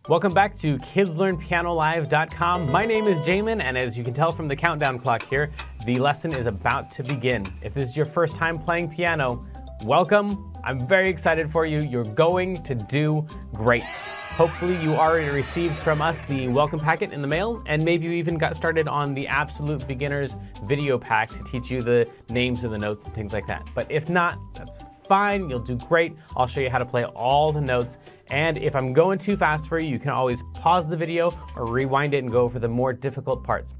Welcome back to KidsLearnPianoLive.com. My name is Jamin, and as you can tell from the countdown clock here, the lesson is about to begin. If this is your first time playing piano, welcome. I'm very excited for you. You're going to do great. Hopefully you already received from us the welcome packet in the mail, and maybe you even got started on the Absolute Beginners video pack to teach you the names of the notes and things like that. But if not, that's fine. You'll do great. I'll show you how to play all the notes. And if I'm going too fast for you, you can always pause the video or rewind it and go over the more difficult parts.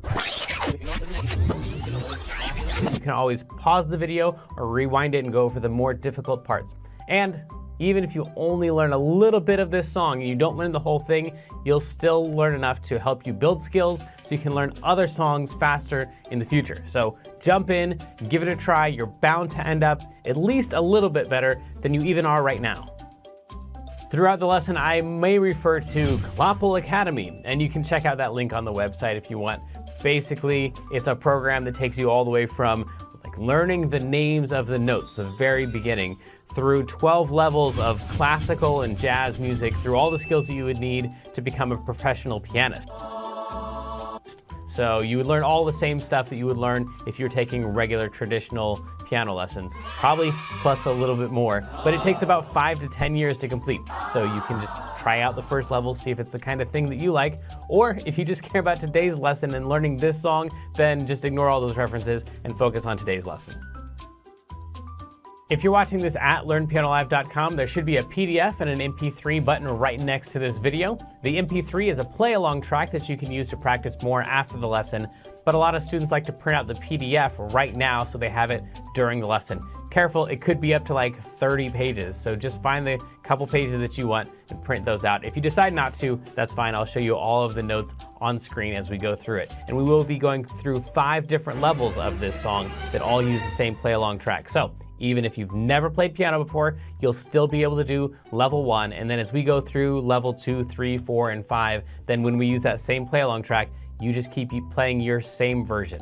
You can always pause the video or rewind it and go over the more difficult parts. And even if you only learn a little bit of this song and you don't learn the whole thing, you'll still learn enough to help you build skills so you can learn other songs faster in the future. So jump in, give it a try. You're bound to end up at least a little bit better than you even are right now. Throughout the lesson, I may refer to Klopple Academy, and you can check out that link on the website if you want. Basically, it's a program that takes you all the way from learning the names of the notes, the very beginning, through 12 levels of classical and jazz music, through all the skills that you would need to become a professional pianist. So you would learn all the same stuff that you would learn if you're taking regular traditional piano lessons, probably plus a little bit more, but it takes about 5 to 10 years to complete. So you can just try out the first level, see if it's the kind of thing that you like, or if you just care about today's lesson and learning this song, then just ignore all those references and focus on today's lesson. If you're watching this at LearnPianoLive.com, there should be a PDF and an MP3 button right next to this video. The MP3 is a play-along track that you can use to practice more after the lesson, but a lot of students like to print out the PDF right now so they have it during the lesson. Careful, it could be up to like 30 pages, so just find the couple pages that you want and print those out. If you decide not to, that's fine. I'll show you all of the notes on screen as we go through it. And we will be going through 5 different levels of this song that all use the same play-along track. So even if you've never played piano before, you'll still be able to do level 1. And then as we go through level 2, 3, 4, and 5, then when we use that same play-along track, you just keep playing your same version.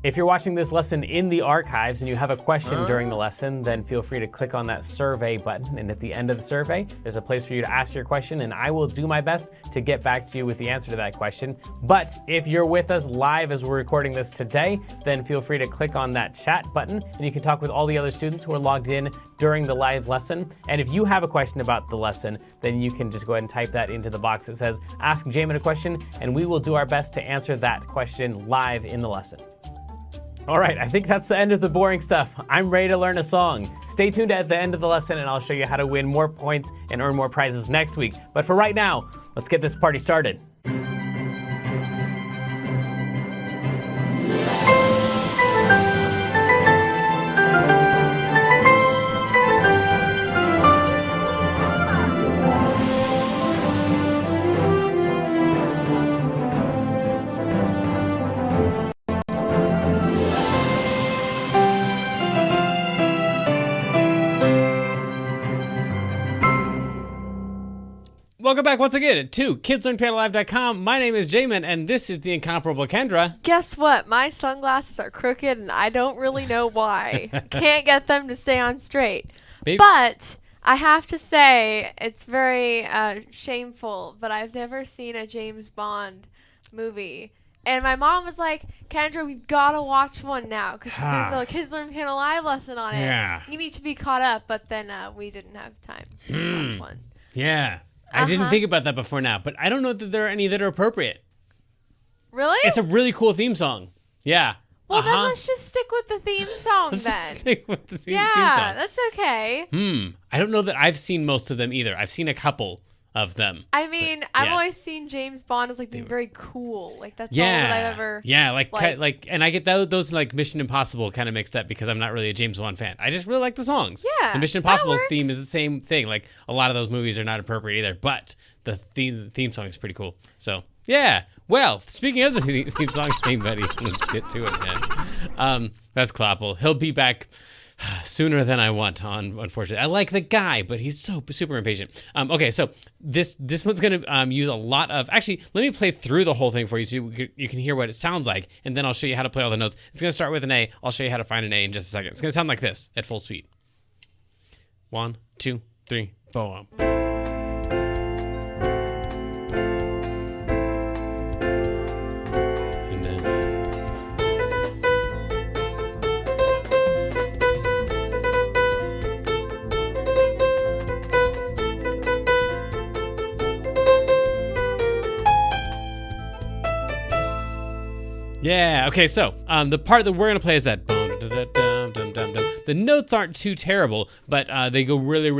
If you're watching this lesson in the archives and you have a question during the lesson, then feel free to click on that survey button. And at the end of the survey, there's a place for you to ask your question, and I will do my best to get back to you with the answer to that question. But if you're with us live as we're recording this today, then feel free to click on that chat button, and you can talk with all the other students who are logged in during the live lesson. And if you have a question about the lesson, then you can just go ahead and type that into the box that says, Ask Jamin a question, and we will do our best to answer that question live in the lesson. All right, I think that's the end of the boring stuff. I'm ready to learn a song. Stay tuned at the end of the lesson and I'll show you how to win more points and earn more prizes next week. But for right now, let's get this party started. Welcome back once again to KidsLearnPianoLive.com. My name is Jamin, and this is the incomparable Kendra. Guess what? My sunglasses are crooked, and I don't really know why. Can't get them to stay on straight. Maybe. But I have to say, it's very shameful, but I've never seen a James Bond movie. And my mom was like, Kendra, we've got to watch one now because there's a Kids Learn Piano Live lesson on it. Yeah. You need to be caught up, but then we didn't have time to watch one. Yeah. I didn't think about that before now, but I don't know that there are any that are appropriate. Really? It's a really cool theme song. Yeah. Well, then let's just stick with the theme song Let's then. just stick with the theme song. Yeah, that's okay. I don't know that I've seen most of them either. I've seen a couple of them. I mean, I've always seen James Bond as like being very cool. Like that's all that I've ever. Yeah, like, and I get those like Mission Impossible kind of mixed up because I'm not really a James Bond fan. I just really like the songs. Yeah, the Mission Impossible theme is the same thing. Like a lot of those movies are not appropriate either, but the theme song is pretty cool. So yeah. Well, speaking of the theme song, hey buddy, let's get to it, man. That's Klopple. He'll be back sooner than I want unfortunately. I like the guy, but he's so super impatient. Okay, so this one's going to use a lot of... Actually, let me play through the whole thing for you so you can hear what it sounds like, and then I'll show you how to play all the notes. It's going to start with an A. I'll show you how to find an A in just a second. It's going to sound like this at full speed. 1, 2, 3, 4. And then yeah, okay, so the part that we're gonna play is that the notes aren't too terrible, but they go really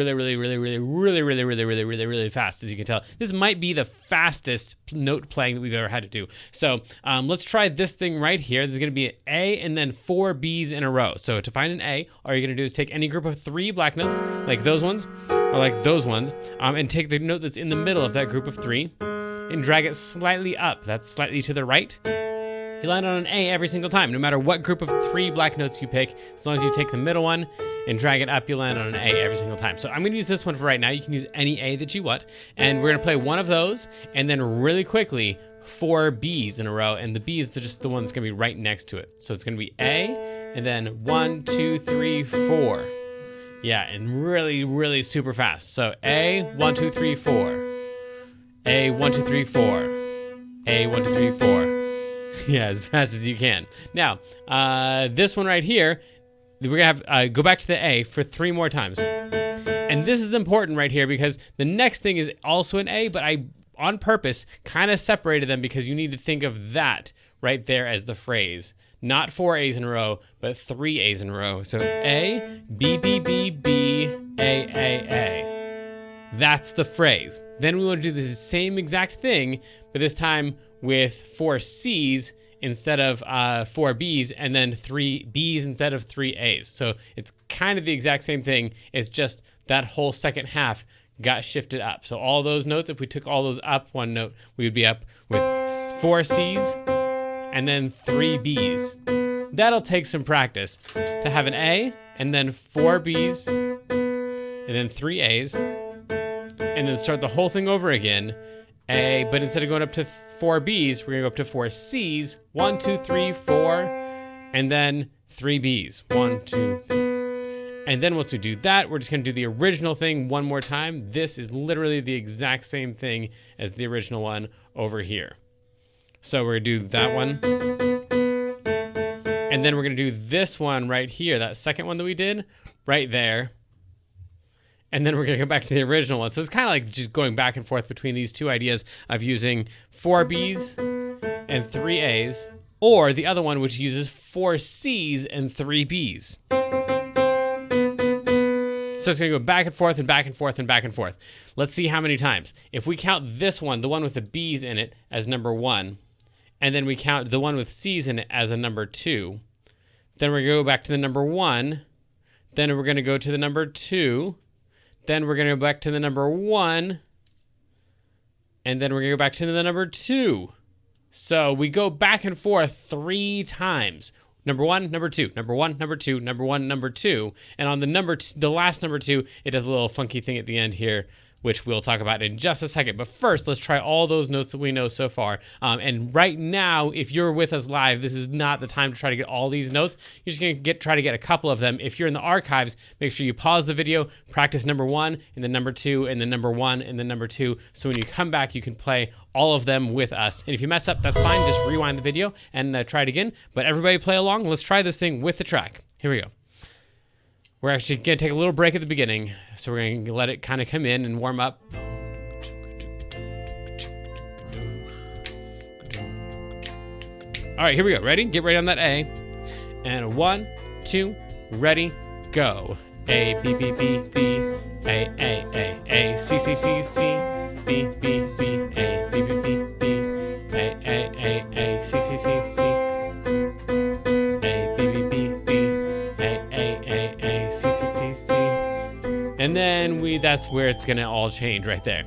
fast, as you can tell. This might be the fastest note playing that we've ever had to do. So let's try this thing right here. There's gonna be an A and then 4 B's in a row. So to find an A, all you're gonna do is take any group of 3 black notes, like those ones, or like those ones, and take the note that's in the middle of that group of 3, and drag it slightly up. That's slightly to the right. You land on an A every single time, no matter what group of 3 black notes you pick. As long as you take the middle one and drag it up, you land on an A every single time. So I'm gonna use this one for right now. You can use any A that you want. And we're gonna play one of those, and then really quickly, 4 B's in a row. And the B is just the one that's gonna be right next to it. So it's gonna be A, and then 1, 2, 3, 4. Yeah, and really super fast. So A, 1, 2, 3, 4. A, 1, 2, 3, 4. A, 1, 2, 3, 4. Yeah, as fast as you can. Now, this one right here, we're gonna have go back to the A for 3 more times. And this is important right here because the next thing is also an A, but I, on purpose, kind of separated them because you need to think of that right there as the phrase. Not 4 A's in a row, but 3 A's in a row. So A, B, B, B, B, A, A, A. That's the phrase. Then we want to do the same exact thing, but this time with 4 C's instead of 4 B's, and then 3 B's instead of 3 A's. So it's kind of the exact same thing. It's just that whole second half got shifted up. So all those notes, if we took all those up 1 note, we would be up with 4 C's and then 3 B's. That'll take some practice to have an A and then 4 B's and then 3 A's, and then start the whole thing over again. A, but instead of going up to 4 B's, we're gonna go up to 4 C's. 1, 2, 3, 4, and then 3 B's. 1, 2, 3. And then once we do that, we're just gonna do the original thing 1 more time. This is literally the exact same thing as the original one over here. So we're gonna do that one. And then we're gonna do this one right here, that second one that we did, right there. And then we're gonna go back to the original one. So it's kind of like just going back and forth between these 2 ideas of using 4 B's and 3 A's, or the other one which uses 4 C's and 3 B's. So it's gonna go back and forth and back and forth and back and forth. Let's see how many times. If we count this one, the one with the B's in it, as number 1, and then we count the one with C's in it as a number 2, then we're gonna go back to the number 1, then we're gonna go to the number 2, then we're going to go back to the number 1, and then we're going to go back to the number 2. So we go back and forth 3 times. Number 1, number 2, number 1, number 2, number 1, number 2. And on the last number 2, it does a little funky thing at the end here, which we'll talk about in just a second. But first, let's try all those notes that we know so far. And right now, if you're with us live, this is not the time to try to get all these notes. You're just gonna try to get a couple of them. If you're in the archives, make sure you pause the video, practice number 1, and then number 2, and then number 1, and then number 2. So when you come back, you can play all of them with us. And if you mess up, that's fine. Just rewind the video and try it again. But everybody play along. Let's try this thing with the track. Here we go. We're actually going to take a little break at the beginning, so we're going to let it kind of come in and warm up. All right, here we go. Ready? Get ready on that A. And 1, 2, ready, go. A, B, B, B, B, A, A, A, C, C, C, C, B, B, B, A, B, B, B, B, A, A, A, C, C, C, C. And then that's where it's gonna all change right there.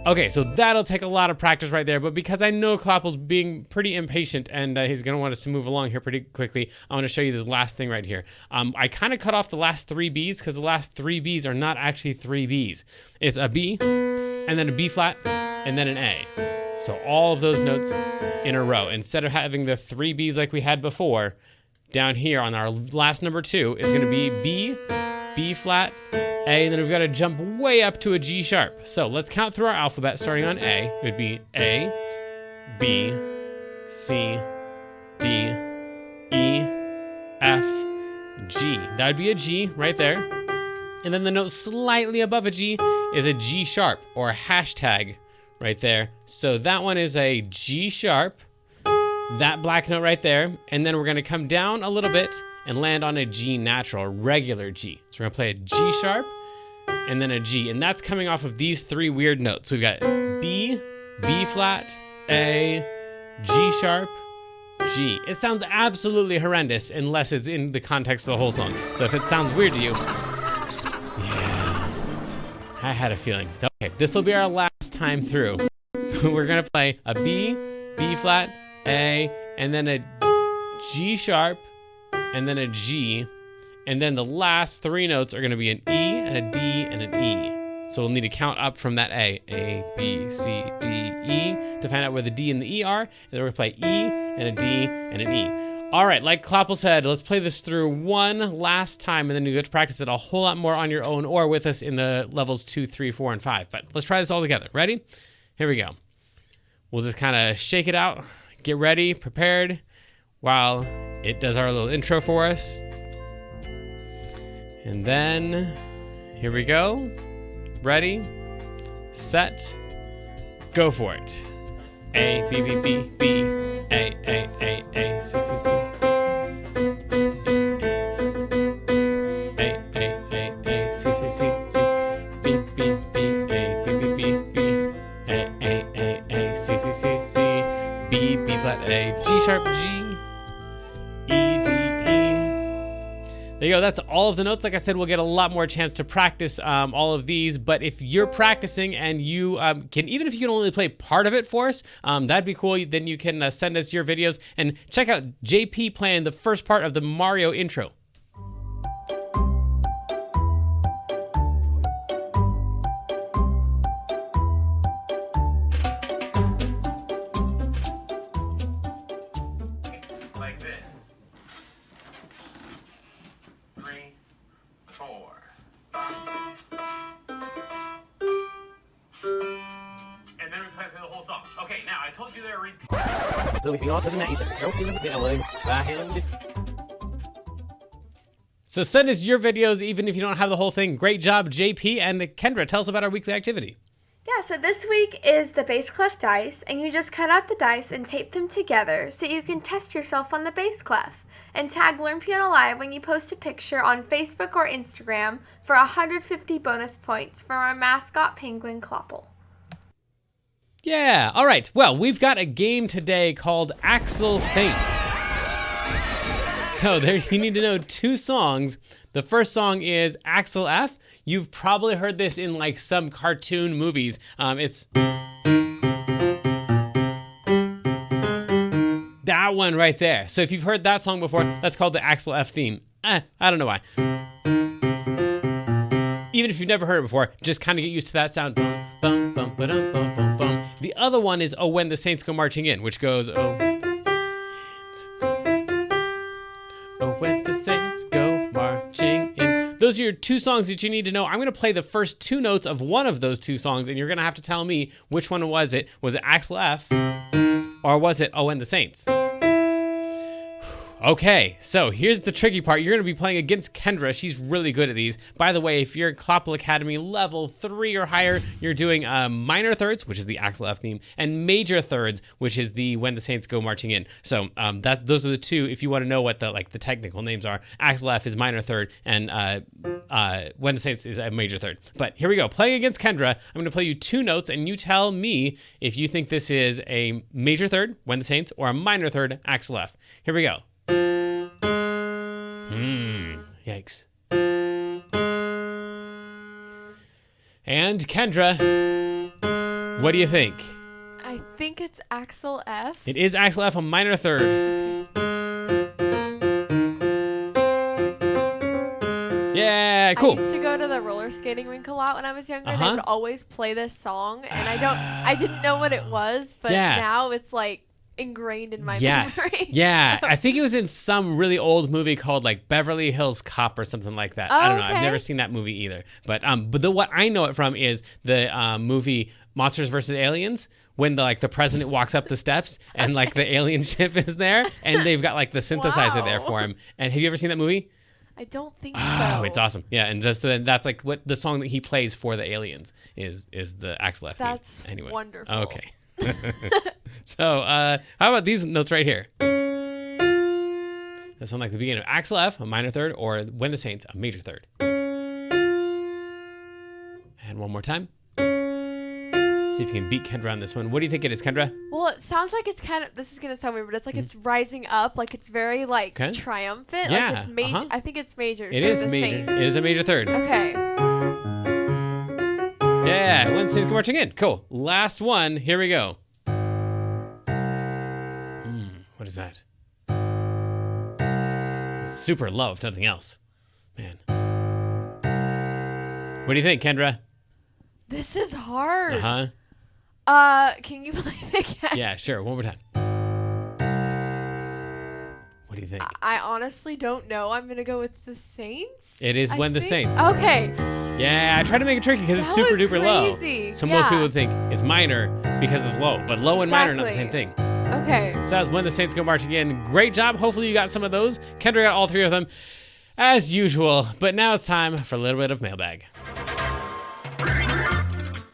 Okay, so that'll take a lot of practice right there, but because I know Kloppel's being pretty impatient and he's gonna want us to move along here pretty quickly, I wanna show you this last thing right here. I kinda cut off the last 3 B's because the last 3 B's are not actually 3 B's. It's a B, and then a B flat, and then an A. So all of those notes in a row. Instead of having the 3 B's like we had before, down here on our last number 2, it's gonna be B, B flat, A, and then we've got to jump way up to a G sharp. So let's count through our alphabet starting on A. It would be A, B, C, D, E, F, G. That would be a G right there. And then the note slightly above a G is a G sharp or a hashtag right there. So that one is a G sharp, that black note right there. And then we're going to come down a little bit and land on a G natural, a regular G. So we're going to play a G sharp and then a G. And that's coming off of these three weird notes. So we've got B, B flat, A, G sharp, G. It sounds absolutely horrendous unless it's in the context of the whole song. So if it sounds weird to you, yeah, I had a feeling. Okay, this will be our last time through. We're gonna play a B, B flat, A, and then a G sharp, and then a G, and then the last three notes are gonna be an E and a D and an E. So we'll need to count up from that A, B, C, D, E, to find out where the D and the E are, and then we're gonna play E and a D and an E. All right, like Kloppel said, let's play this through one last time, and then you get to practice it a whole lot more on your own or with us in the levels 2, 3, 4, and 5. But let's try this all together. Ready? Here we go. We'll just kind of shake it out, get ready, prepared, while it does our little intro for us. And then, here we go. Ready, set, go for it. A, B, B, B, B, A, C, C, C, C. A, C, C, C, C. B, B, B, A, B, B, B, B. A, C, C, C, C. B, B flat, A, G sharp, G, E, D, there you go. That's all of the notes. Like I said, we'll get a lot more chance to practice all of these. But if you're practicing and you can, even if you can only play part of it for us, that'd be cool. Then you can send us your videos and check out JP playing the first part of the Mario intro. Like this. 3, 4, 5. And then we play through the whole song. Okay, now I told you there are So send us your videos even if you don't have the whole thing. Great job, JP. And Kendra, tell us about our weekly activity. Yeah, so this week is the bass clef dice, and you just cut out the dice and tape them together so you can test yourself on the bass clef. And tag Learn Piano Live when you post a picture on Facebook or Instagram for 150 bonus points from our mascot penguin Kloppel. Yeah, all right. Well, we've got a game today called Axel Saints. So there you need to know two songs. The first song is Axel F. You've probably heard this in like some cartoon movies. It's that one right there. So if you've heard that song before, that's called the Axel F theme. I don't know why. Even if you've never heard it before, just kind of get used to that sound. Bum, bum, bum, ba-dum, bum, bum, bum. The other one is Oh When the Saints Go Marching In, which goes, oh when the saints go marching in. Those are your two songs that you need to know. I'm going to play the first two notes of one of those two songs, and you're going to have to tell me which one was it. Was it Axel F, or was it Oh When the Saints? Okay, so here's the tricky part. You're going to be playing against Kendra. She's really good at these. By the way, if you're in Kloppel Academy level 3 or higher, you're doing minor thirds, which is the Axel F theme, and major thirds, which is the When the Saints Go Marching In. So those are the two. If you want to know what the technical names are, Axel F is minor third, and When the Saints is a major third. But here we go. Playing against Kendra, I'm going to play you two notes, and you tell me if you think this is a major third, When the Saints, or a minor third, Axel F. Here we go. Yikes. And Kendra, what do you think? I think it's Axel F. It is Axel F, a minor third. Yeah, cool. I used to go to the roller skating rink a lot when I was younger. They would always play this song, and I didn't know what it was, but now it's like ingrained in my Yes. memory. Yeah. So- I think it was in some really old movie called like Beverly Hills Cop or something like that. I don't know. I've okay. never seen that movie either. But what I know it from is the movie Monsters vs. Aliens, when the president walks up the steps and like the alien ship is there and they've got like the synthesizer there Wow. for him. And have you ever seen that movie? I don't think Oh, so. it's awesome. Yeah, and that's like what the song that he plays for the aliens is the Axel F theme. That's Anyway. wonderful. Okay. So, how about these notes right here? That sound like the beginning of Axel F, a minor third, or When the Saints, a major third. And one more time. See if you can beat Kendra on this one. What do you think it is, Kendra? Well, it sounds like it's kind of, this is going to sound weird, but it's like it's rising up. Like it's very like Okay. triumphant. Yeah, Like it's major. uh-huh. I think it's major. It so is the major. Saints. It is a major third. Okay. Yeah, When the Saints Go Marching In. Cool. Last one. Here we go. What is that? Super low, if nothing else. Man. What do you think, Kendra? This is hard. Uh-huh. Can you play it again? Yeah, sure. One more time. What do you think? I honestly don't know. I'm going to go with the Saints. It is I When the think. Saints. Okay. Yeah, I tried to make it tricky because it's That super was duper crazy. low. So most Yeah. people would think it's minor because it's low. But low and minor are not the same Exactly. thing. Okay. So that was When the Saints Go Marching In. Great job. Hopefully you got some of those. Kendra got all three of them, as usual. But now it's time for a little bit of mailbag.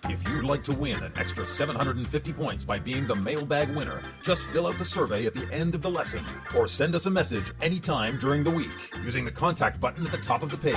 If you'd like to win an extra 750 points by being the mailbag winner, just fill out the survey at the end of the lesson or send us a message anytime during the week using the contact button at the top of the page.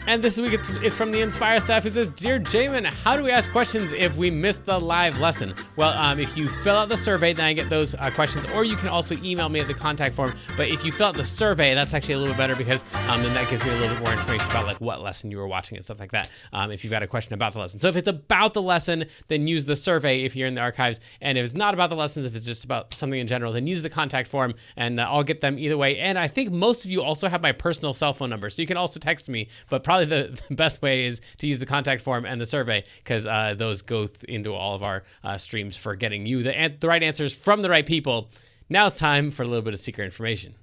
And this week it's from the Inspire staff who says, Dear Jamin, how do we ask questions if we missed the live lesson? Well, if you fill out the survey, then I get those questions, or you can also email me at the contact form. But if you fill out the survey, that's actually a little bit better because then that gives me a little bit more information about like what lesson you were watching and stuff like that, if you've got a question about the lesson. So if it's about the lesson, then use the survey if you're in the archives. And if it's not about the lessons, if it's just about something in general, then use the contact form and I'll get them either way. And I think most of you also have my personal cell phone number, so you can also text me, but probably the best way is to use the contact form and the survey because those go into all of our streams for getting you the right answers from the right people. Now it's time for a little bit of secret information.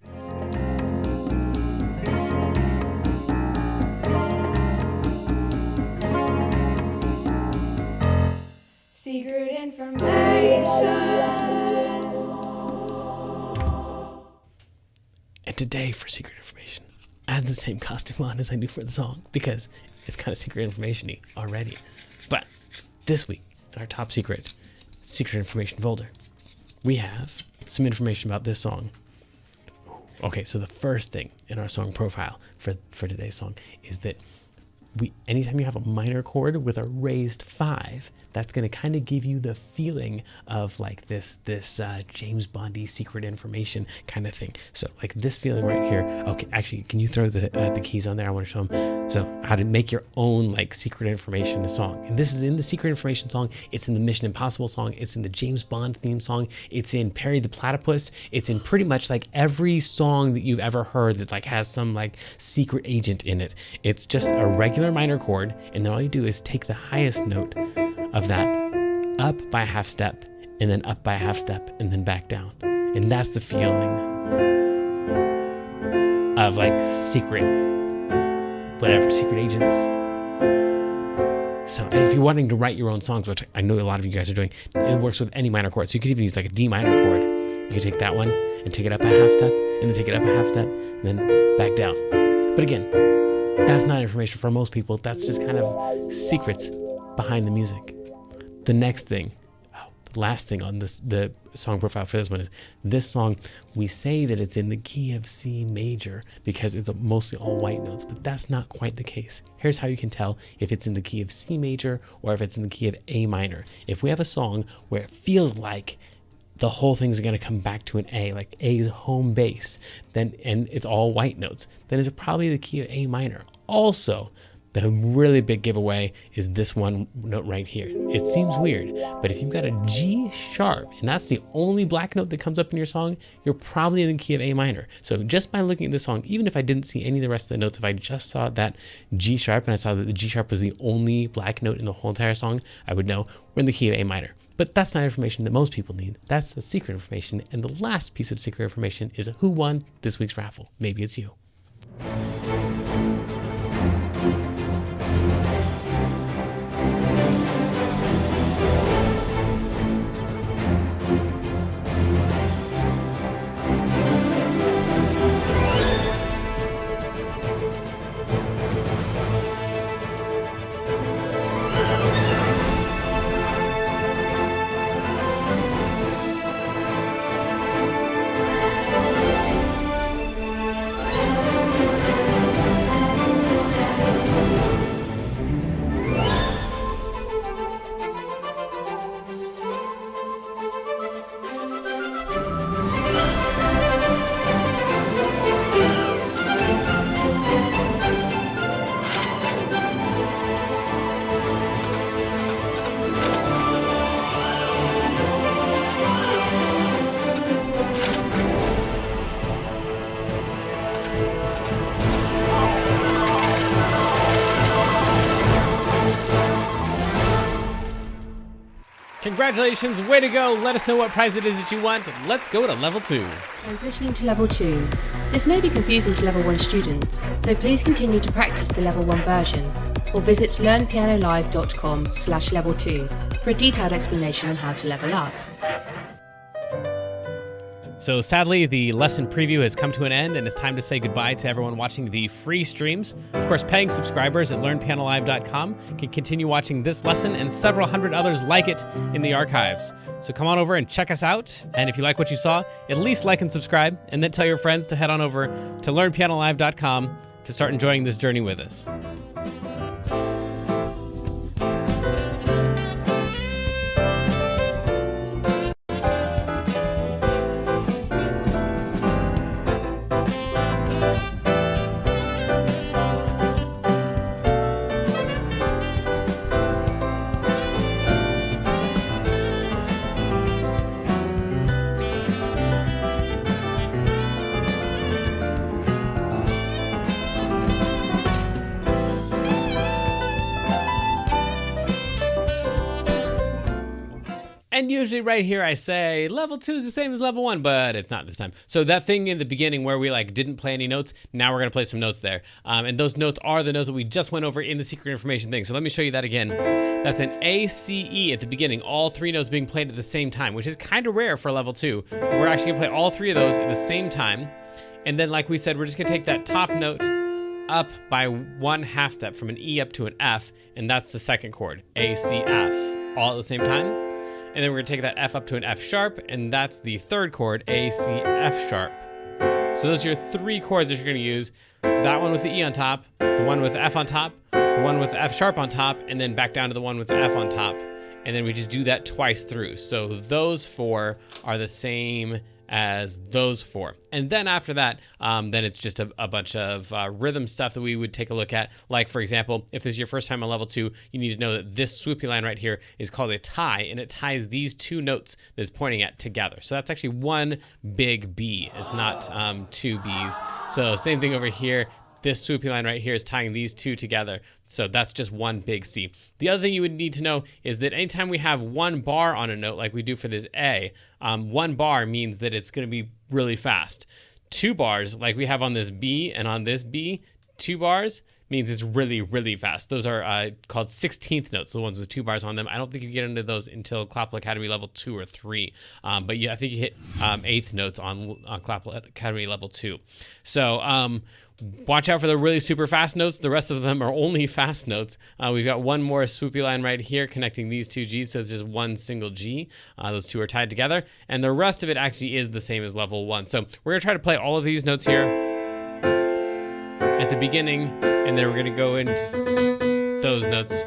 Secret information. And today for secret information, I had the same costume on as I do for the song because it's kind of secret information-y already. But this week, in our top secret information folder, we have some information about this song. Okay, so the first thing in our song profile for today's song is that anytime you have a minor chord with a raised 5, that's going to kind of give you the feeling of like this James Bondy secret information kind of thing. So like this feeling right here. Okay, actually, can you throw the keys on there? I want to show them. So how to make your own like secret information song. And this is in the secret information song. It's in the Mission Impossible song. It's in the James Bond theme song. It's in Perry the Platypus. It's in pretty much like every song that you've ever heard that like has some like secret agent in it. It's just a regular minor chord, and then all you do is take the highest note of that up by a half step, and then up by a half step, and then back down. And that's the feeling of like secret agents. So, and if you're wanting to write your own songs, which I know a lot of you guys are doing, it works with any minor chord. So you could even use like a D minor chord. You could take that one and take it up a half step, and then take it up a half step, and then back down. But again, that's not information for most people. That's just kind of secrets behind the music. The next thing, the last thing on the song profile for this one is this song, we say that it's in the key of C major because it's mostly all white notes, but that's not quite the case. Here's how you can tell if it's in the key of C major or if it's in the key of A minor. If we have a song where it feels like the whole thing's going to come back to an A, like A is home base, and it's all white notes, then it's probably the key of A minor. Also, The really big giveaway is this one note right here. It seems weird, but if you've got a G sharp, and that's the only black note that comes up in your song, you're probably in the key of A minor. So just by looking at this song, even if I didn't see any of the rest of the notes, if I just saw that G sharp and I saw that the G sharp was the only black note in the whole entire song, I would know we're in the key of A minor. But that's not information that most people need. That's the secret information. And the last piece of secret information is who won this week's raffle. Maybe it's you. Congratulations, way to go. Let us know what prize it is that you want. Let's go to level 2. Transitioning to level 2. This may be confusing to level 1 students, so please continue to practice the level 1 version or visit learnpianolive.com/level 2 for a detailed explanation on how to level up. So sadly, the lesson preview has come to an end, and it's time to say goodbye to everyone watching the free streams. Of course, paying subscribers at learnpianolive.com can continue watching this lesson and several hundred others like it in the archives. So come on over and check us out, and if you like what you saw, at least like and subscribe, and then tell your friends to head on over to learnpianolive.com to start enjoying this journey with us. And usually right here I say level 2 is the same as level 1, but it's not this time. So that thing in the beginning where we didn't play any notes, now we're gonna play some notes there. And those notes are the notes that we just went over in the secret information thing. So let me show you that again. That's an A, C, E at the beginning, all 3 notes being played at the same time, which is kind of rare for level 2. We're actually gonna play all 3 of those at the same time. And then like we said, we're just gonna take that top note up by 1/2 step from an E up to an F, and that's the second chord, A, C, F, all at the same time. And then we're gonna take that F up to an F sharp, and that's the third chord, A, C, F sharp. So those are your 3 chords that you're gonna use. That one with the E on top, the one with the F on top, the one with the F sharp on top, and then back down to the one with the F on top. And then we just do that twice through. So those 4 are the same as those 4. And then after that, then it's just a bunch of rhythm stuff that we would take a look at. Like, for example, if this is your first time on level 2, you need to know that this swoopy line right here is called a tie, and it ties these 2 notes that it's pointing at together. So that's actually one big B. It's not 2 Bs. So same thing over here. This swoopy line right here is tying these 2 together. So that's just one big C. The other thing you would need to know is that anytime we have 1 bar on a note, like we do for this A, 1 bar means that it's going to be really fast. 2 bars, like we have on this B and on this B, 2 bars means it's really, really fast. Those are called 16th notes, the ones with 2 bars on them. I don't think you get into those until Clapple Academy level 2 or 3. But yeah, I think you hit 8th notes on Clapple Academy level 2. So watch out for the really super fast notes. The rest of them are only fast notes. We've got one more swoopy line right here connecting these 2 Gs, so it's just one single G. Those 2 are tied together, and the rest of it actually is the same as level 1. So we're gonna try to play all of these notes here at the beginning, and then we're gonna go into those notes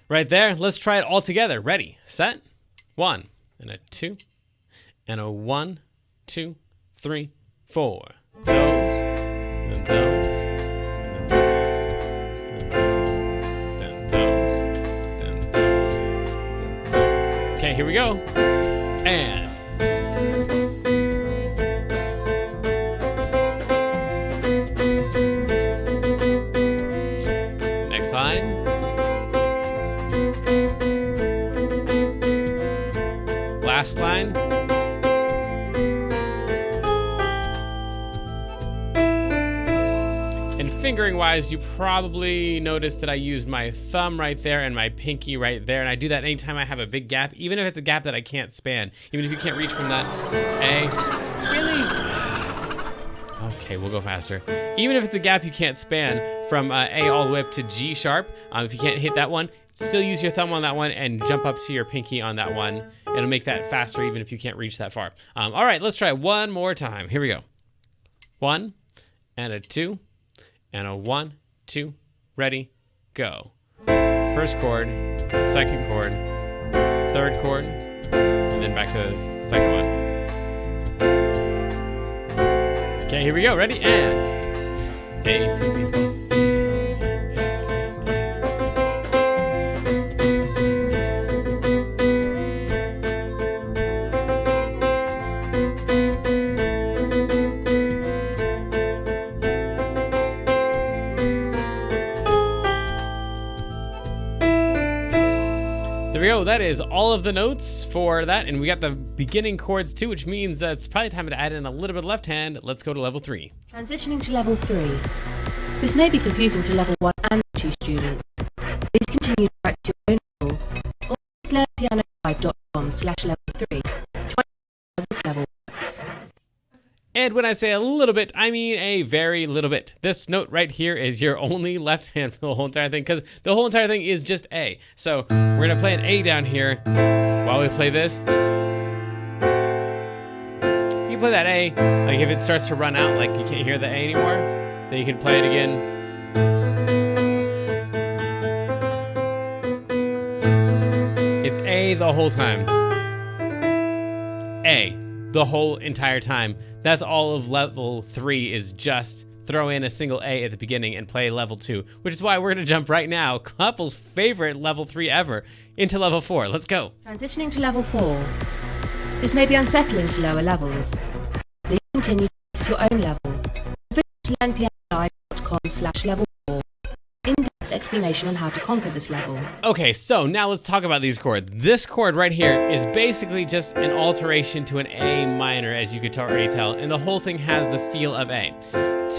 right there. Let's try it all together. Ready, set, 1, and a 2, and a 1, 2, 3, 4. Those, and those, and those, line. Last line. And fingering wise, you probably noticed that I used my thumb right there and my pinky right there. And I do that anytime I have a big gap, even if it's a gap that I can't span. Even if you can't reach from that A. Really? Okay, we'll go faster. Even if it's a gap you can't span from A all the way up to G sharp, if you can't hit that one, still use your thumb on that one and jump up to your pinky on that one. It'll make that faster even if you can't reach that far. All right, let's try one more time. Here we go. 1 and a 2 and a 1, 2, ready, go. First chord, second chord, third chord, and then back to the second one. Okay, here we go. Ready? And A, B, B, B. There we go. That is all of the notes for that. And we got the beginning chords too, which means it's probably time to add in a little bit of left hand. Let's go to level 3. Transitioning to level 3. This may be confusing to level 1 and 2 students. Please continue to practice your own level or visit learnpiano5.com/level3 to find how this level works. And when I say a little bit, I mean a very little bit. This note right here is your only left hand for the whole entire thing, because the whole entire thing is just A. So we're gonna play an A down here while we play this. You play that A, like if it starts to run out, like you can't hear the A anymore, then you can play it again. It's A the whole time. A. The whole entire time. That's all of level 3 is just throw in a single A at the beginning and play level 2, which is why we're going to jump right now, Clapple's favorite level 3 ever, into level 4. Let's go. Transitioning to level 4. This may be unsettling to lower levels. Please continue to practice your own level. Visit learnpiano5.com/level4. In-depth explanation on how to conquer this level. Okay, so now let's talk about these chords. This chord right here is basically just an alteration to an A minor, as you could already tell, and the whole thing has the feel of A.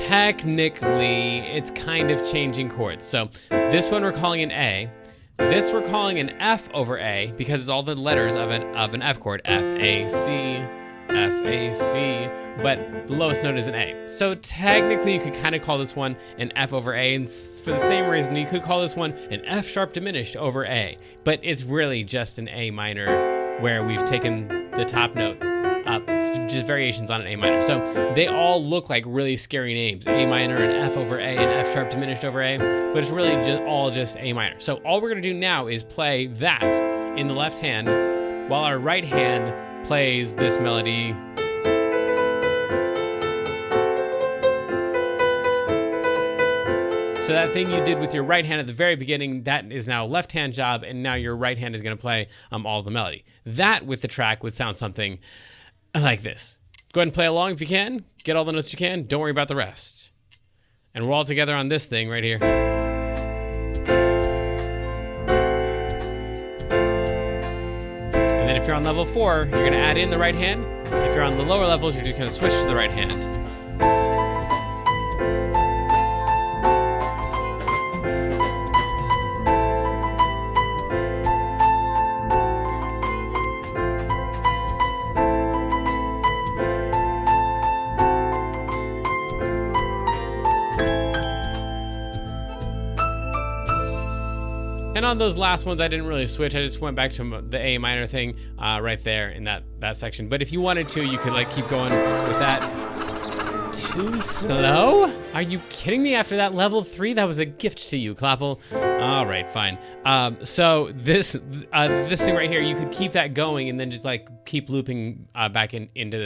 Technically, it's kind of changing chords. So this one we're calling an A. This we're calling an F over A because it's all the letters of an F chord. F, A, C, F, A, C, but the lowest note is an A. So technically you could kind of call this one an F over A, and for the same reason you could call this one an F sharp diminished over A, but it's really just an A minor where we've taken the top note up. It's just variations on an A minor. So they all look like really scary names. A minor and F over A and F sharp diminished over A, but it's really all just A minor. So all we're gonna do now is play that in the left hand while our right hand plays this melody. So that thing you did with your right hand at the very beginning, that is now left hand job, and now your right hand is going to play all the melody. That with the track would sound something like this. Go ahead and play along if you can. Get all the notes you can. Don't worry about the rest. And we're all together on this thing right here. And then if you're on level 4, you're going to add in the right hand. If you're on the lower levels, you're just going to switch to the right hand. And on those last ones, I didn't really switch. I just went back to the A minor thing right there in that section. But if you wanted to, you could like keep going with that. Too slow? Are you kidding me? After that level 3, that was a gift to you, Clapple. All right, fine. So this thing right here, you could keep that going and then just like keep looping back into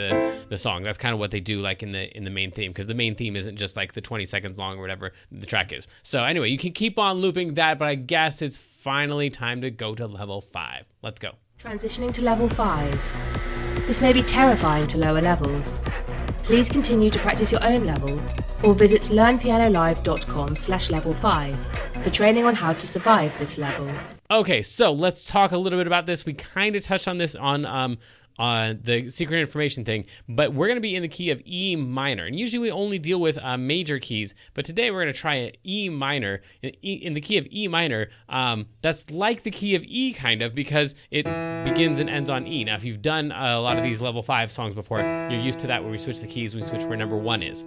the song. That's kind of what they do like in the main theme, because the main theme isn't just like the 20 seconds long or whatever the track is. So anyway, you can keep on looping that, but I guess it's finally time to go to level 5. Let's go. Transitioning to level 5. This may be terrifying to lower levels. Please continue to practice your own level or visit learnpianolive.com/level5 for training on how to survive this level. Okay, so let's talk a little bit about this. We kind of touched on this on the secret information thing, but we're going to be in the key of E minor. And usually we only deal with major keys, but today we're going to try an E minor. In the key of E minor, that's like the key of E kind of, because it begins and ends on E. Now, if you've done a lot of these level 5 songs before, you're used to that where we switch the keys, we switch where number 1 is.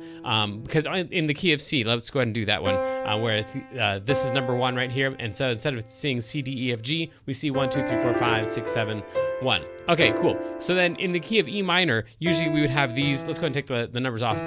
Because in the key of C, let's go ahead and do that one, where this is number 1 right here. And so instead of seeing C, D, E, F, G, we see 1, 2, 3, 4, 5, 6, 7, 1. Okay, cool. So then in the key of E minor, usually we would have these. Let's go ahead and take the numbers off.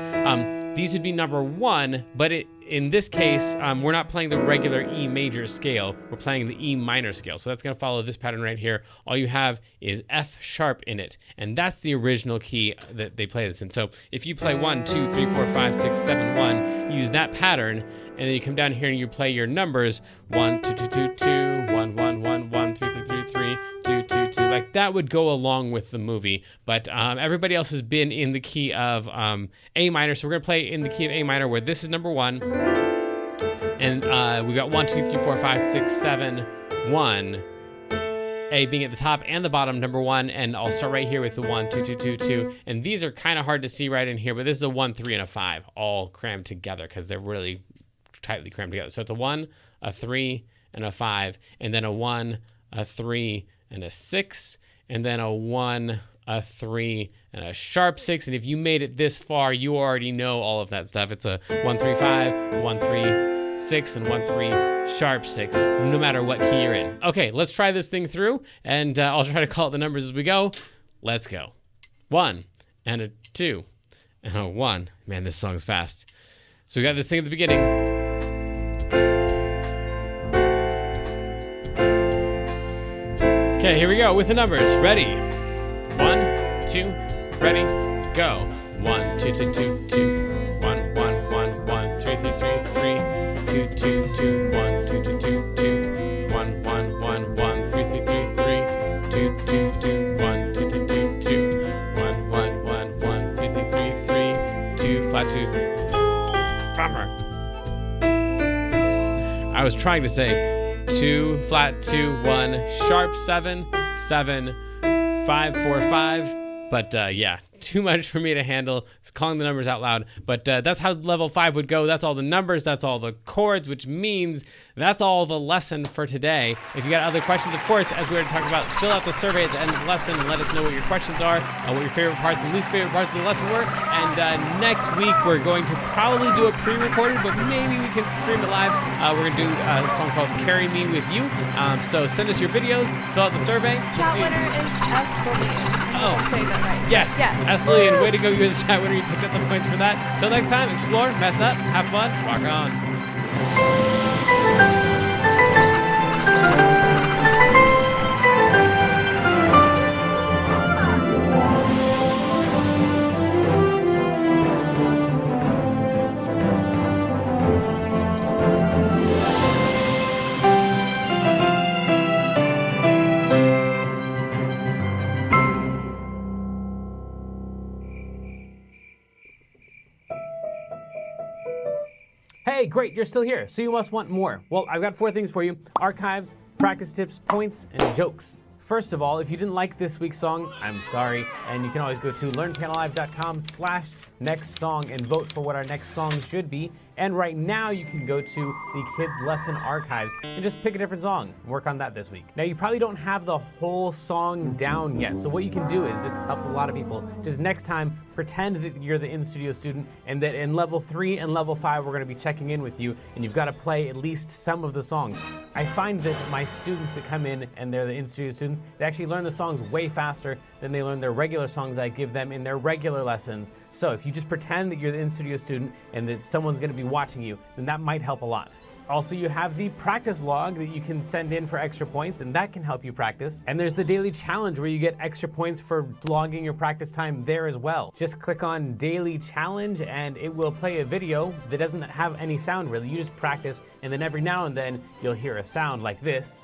These would be number 1, but in this case, we're not playing the regular E major scale. We're playing the E minor scale. So that's going to follow this pattern right here. All you have is F sharp in it. And that's the original key that they play this in. So if you play 1, 2, 3, 4, 5, 6, 7, 1, use that pattern. And then you come down here and you play your numbers 1, 2, 2, 2, 2, 1, 1, 1, 1, 3, 3, 3, 3, 2, 2, 2. Like that would go along with the movie. But everybody else has been in the key of A minor. So we're going to play in the key of A minor where this is number 1. And we've got 1, 2, 3, 4, 5, 6, 7, 1. A being at the top and the bottom, number 1. And I'll start right here with the 1, 2, 2, 2, 2. And these are kind of hard to see right in here, but this is a 1, 3, and a 5 all crammed together because they're really tightly crammed together. So it's a 1, a 3, and a 5. And then a 1, a 3, and a 6. And then a 1, a 3, and a sharp 6. And if you made it this far, you already know all of that stuff. It's a 1, 3, 5, 1, 3, 6, and 1, 3, sharp 6, no matter what key you're in. Okay, let's try this thing through, and I'll try to call out the numbers as we go. Let's go. 1, and a 2, and a 1. Man, this song's fast. So we got this thing at the beginning. Okay, here we go with the numbers. Ready? 1, 2, ready, go. 1, 2, 2, 2, 2, 1, 1, 1, 1, 3, 3, 3, 3, 2, 2, 2, 1, 2, 2, 2, 2, 1, 1, 1, 1, 3, 3, 3, 3, 2, 2, 2, 1, 2, 2, 2, 2, 1, 1, 1, 1, 3, 3, 3, 3, 2, flat 2, bummer. I was trying to say 2, flat 2, 1, sharp 7, 7, 5, 4, 5, but yeah, too much for me to handle. It's calling the numbers out loud, but that's how level 5 would go. That's all the numbers, that's all the chords, which means that's all the lesson for today. If you got other questions, of course, as we were talking about, fill out the survey at the end of the lesson and let us know what your questions are, what your favorite parts and least favorite parts of the lesson were. And next week, we're going to probably do a pre-recorded, but maybe we can stream it live. We're going to do a song called Carry Me With You. So send us your videos, fill out the survey. Chat winner is S. Lillian. Oh, Say that right. yes. S. Lillian, way to go. You're the chat winner. You picked up the points for that. Till next time, explore, mess up, have fun, rock on. Hey, great, you're still here, so you must want more. Well, I've got 4 things for you: archives, practice tips, points, and jokes. First of all, if you didn't like this week's song, I'm sorry, and you can always go to learnpianolive.com/next song and vote for what our next song should be. And right now you can go to the Kids Lesson Archives and just pick a different song and work on that this week. Now you probably don't have the whole song down yet, so what you can do is, this helps a lot of people, just next time pretend that you're the in-studio student and that in level 3 and level 5 we're going to be checking in with you and you've got to play at least some of the songs. I find that my students that come in and they're the in-studio students, they actually learn the songs way faster than they learn their regular songs I give them in their regular lessons. So if you just pretend that you're the in-studio student and that someone's going to be watching you, then that might help a lot. Also, you have the practice log that you can send in for extra points, and that can help you practice. And there's the daily challenge where you get extra points for logging your practice time there as well. Just click on daily challenge and it will play a video that doesn't have any sound really. You just practice, and then every now and then you'll hear a sound like this.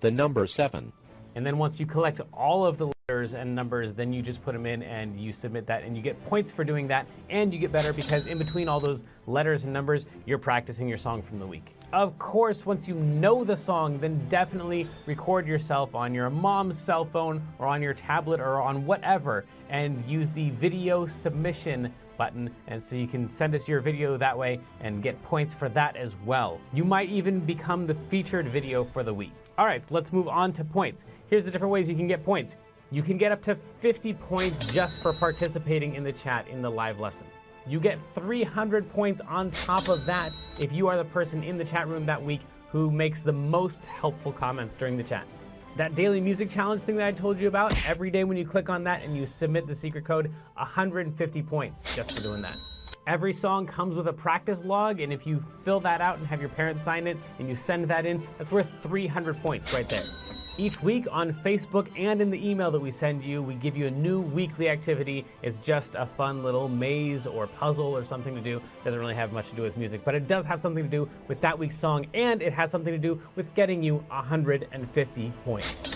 The number 7. And then once you collect all of the letters and numbers, then you just put them in and you submit that, and you get points for doing that, and you get better because in between all those letters and numbers, you're practicing your song from the week. Of course, once you know the song, then definitely record yourself on your mom's cell phone or on your tablet or on whatever, and use the video submission button, and so you can send us your video that way and get points for that as well. You might even become the featured video for the week. All right, so let's move on to points. Here's the different ways you can get points. You can get up to 50 points just for participating in the chat in the live lesson. You get 300 points on top of that if you are the person in the chat room that week who makes the most helpful comments during the chat. That daily music challenge thing that I told you about, every day when you click on that and you submit the secret code, 150 points just for doing that. Every song comes with a practice log, and if you fill that out and have your parents sign it and you send that in, that's worth 300 points right there. Each week on Facebook and in the email that we send you, we give you a new weekly activity. It's just a fun little maze or puzzle or something to do. Doesn't really have much to do with music, but it does have something to do with that week's song, and it has something to do with getting you 150 points.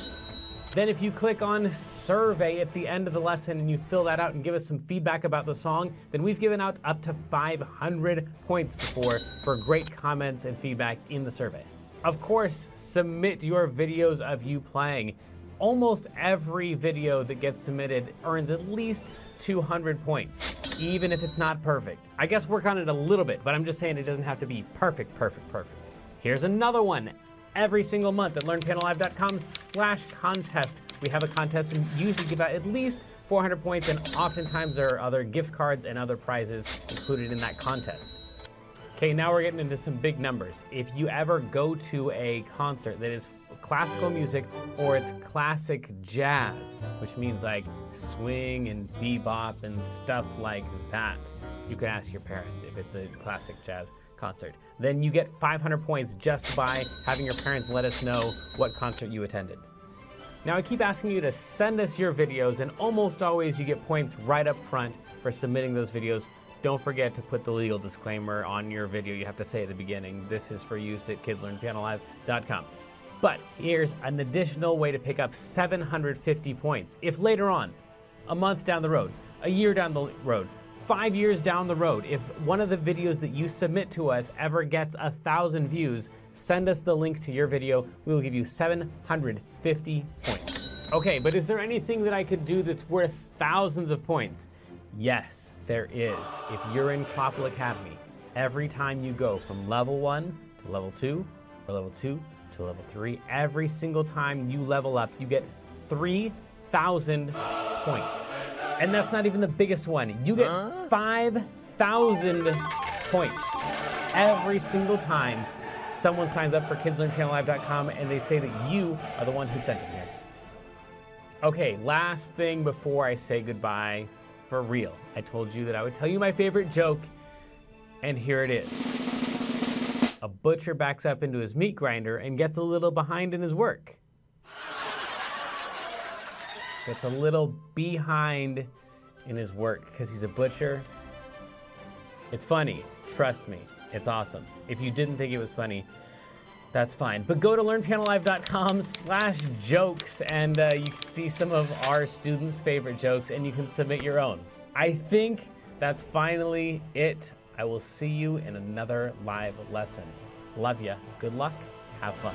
Then if you click on survey at the end of the lesson and you fill that out and give us some feedback about the song, then we've given out up to 500 points before for great comments and feedback in the survey. Of course, submit your videos of you playing. Almost every video that gets submitted earns at least 200 points, even if it's not perfect. I guess work on it a little bit, but I'm just saying it doesn't have to be perfect. Here's another one. Every single month at learnpianolive.com/contest, we have a contest and usually give out at least 400 points, and oftentimes there are other gift cards and other prizes included in that contest. Okay, now we're getting into some big numbers. If you ever go to a concert that is classical music or it's classic jazz, which means like swing and bebop and stuff like that, you can ask your parents if it's a classic jazz concert. Then you get 500 points just by having your parents let us know what concert you attended. Now I keep asking you to send us your videos, and almost always you get points right up front for submitting those videos. Don't forget to put the legal disclaimer on your video. You have to say at the beginning, this is for use at kidlearnpianolive.com. But here's an additional way to pick up 750 points. If later on, a month down the road, a year down the road, 5 years down the road, if one of the videos that you submit to us ever gets 1,000 views, send us the link to your video. We will give you 750 points. Okay, but is there anything that I could do that's worth thousands of points? Yes, there is. If you're in Clopple Academy, every time you go from level 1 to level 2, or level 2 to level 3, every single time you level up, you get 3,000 points. And that's not even the biggest one. You get 5,000 points every single time someone signs up for kidslearnpianolive.com and they say that you are the one who sent it here. Okay, last thing before I say goodbye, for real. I told you that I would tell you my favorite joke, and here it is. A butcher backs up into his meat grinder and gets a little behind in his work. Gets a little behind in his work because he's a butcher. It's funny. Trust me. It's awesome. If you didn't think it was funny, that's fine. But go to learnpianolive.com/jokes and you can see some of our students' favorite jokes and you can submit your own. I think that's finally it. I will see you in another live lesson. Love ya. Good luck. Have fun.